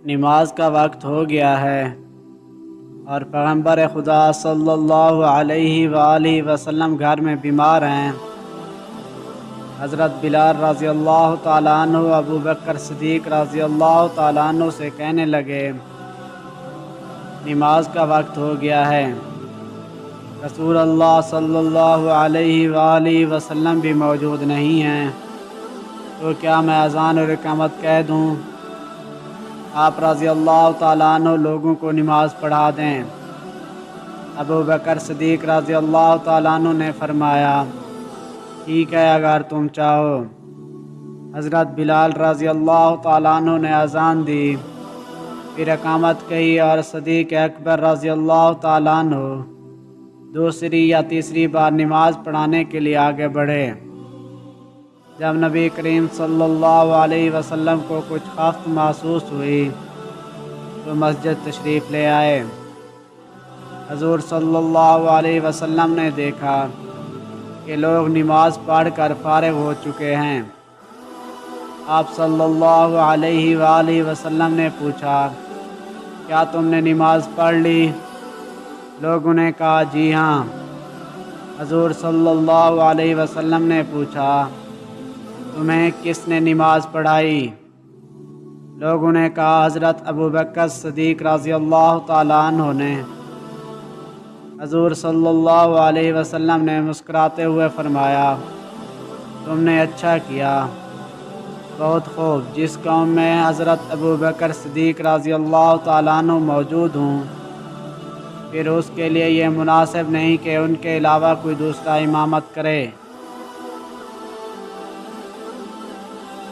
نماز کا وقت ہو گیا ہے اور پیغمبر خدا صلی اللہ علیہ وآلہ وسلم گھر میں بیمار ہیں۔ حضرت بلال رضی اللہ تعالیٰ عنہ ابو بکر صدیق رضی اللہ تعالیٰ عنہ سے کہنے لگے، نماز کا وقت ہو گیا ہے۔ رسول اللہ صلی اللہ علیہ وآلہ وسلم بھی موجود نہیں ہیں، تو کیا میں اذان اور اقامت کہہ دوں؟ آپ رضی اللہ تعالیٰ عنہ لوگوں کو نماز پڑھا دیں۔ ابو بکر صدیق رضی اللہ تعالیٰ عنہ نے فرمایا، ٹھیک ہے اگر تم چاہو۔ حضرت بلال رضی اللہ تعالیٰ عنہ نے اذان دی، پھر اقامت کہی اور صدیق اکبر رضی اللہ تعالیٰ عنہ دوسری یا تیسری بار نماز پڑھانے کے لیے آگے بڑھے۔ جب نبی کریم صلی اللہ علیہ وسلم کو کچھ خفت محسوس ہوئی تو مسجد تشریف لے آئے۔ حضور صلی اللہ علیہ وسلم نے دیکھا کہ لوگ نماز پڑھ کر فارغ ہو چکے ہیں۔ آپ صلی اللہ علیہ وآلہ وسلم نے پوچھا، کیا تم نے نماز پڑھ لی؟ لوگوں نے کہا جی ہاں۔ حضور صلی اللہ علیہ وسلم نے پوچھا، تمہیں کس نے نماز پڑھائی؟ لوگوں نے کہا حضرت ابو بکر صدیق رضی اللہ تعالیٰ عنہ نے۔ حضور صلی اللہ علیہ وسلم نے مسکراتے ہوئے فرمایا، تم نے اچھا کیا، بہت خوب۔ جس قوم میں حضرت ابو بکر صدیق رضی اللہ تعالیٰ عنہ موجود ہوں، پھر اس کے لیے یہ مناسب نہیں کہ ان کے علاوہ کوئی دوسرا امامت کرے۔